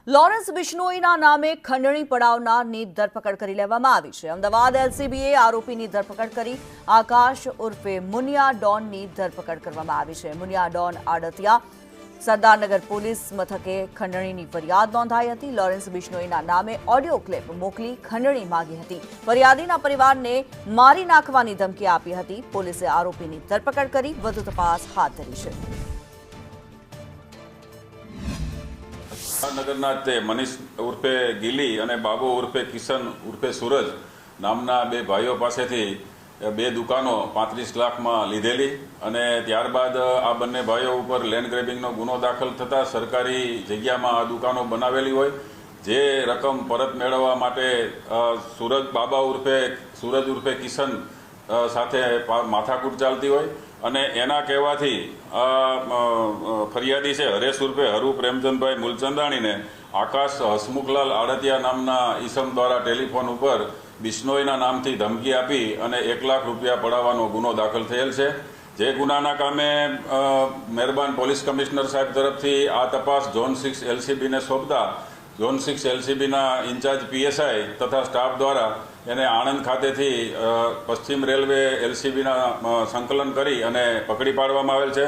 Lawrence બિશ્નોઈના નામે ખંડણી પડાવનારની ધરપકડ કરી લેવામાં આવી છે। અમદાવાદ એલસીબીએ આરોપીની ધરપકડ કરી આકાશ ઉર્ફે મુનિયા ડોનની ધરપકડ કરવામાં આવી છે। મુનિયા ડોન આડતિયા સરદારનગર પોલીસ મથકે ખંડણીની ફરિયાદ નોંધાઈ હતી। લોરેન્સ બિશ્નોઈના નામે ઓડિયો ક્લિપ મોકલી ખંડણી માંગી હતી। ફરિયાદીના પરિવારને મારી નાખવાની ધમકી આપી હતી। પોલીસે આરોપીની ધરપકડ કરી વધુ તપાસ હાથ ધરી છે। નગરના તે મનીષ ઉર્ફે ગીલી અને બાબુ ઉર્ફે કિશન ઉર્ફે સૂરજ નામના બે ભાઈઓ પાસેથી બે દુકાનો 35 લાખમાં લીધેલી અને ત્યારબાદ આ બંને ભાઈઓ ઉપર લેન્ડ ગ્રેબિંગનો ગુનો દાખલ થતાં સરકારી જગ્યામાં આ દુકાનો બનાવેલી હોય જે રકમ પરત મેળવવા માટે સૂરજ ઉર્ફે કિશન સાથે માથાકૂટ ચાલતી હોય અને એના કહેવાથી ફરિયાદી છે હરેશ ઉર્ફે હરુ પ્રેમચંદભાઈ મૂલચંદાણીને આકાશ હસમુખલાલ આડતિયા નામના ઈસમ દ્વારા ટેલિફોન ઉપર બિશ્નોઈના નામથી ધમકી આપી અને 1 લાખ રૂપિયા પડાવવાનો ગુનો દાખલ થયેલ છે। જે ગુનાના કામે મહેરબાન પોલીસ કમિશનર સાહેબ તરફથી આ તપાસ ઝોન 6 એલસીબીને સોંપતા ઝોન 6 એલસીબીના ઇન્ચાર્જ પીએસઆઈ તથા સ્ટાફ દ્વારા એને આણંદ ખાતેથી પશ્ચિમ રેલવે એલસીબીના સંકલન કરી અને પકડી પાડવામાં આવેલ છે।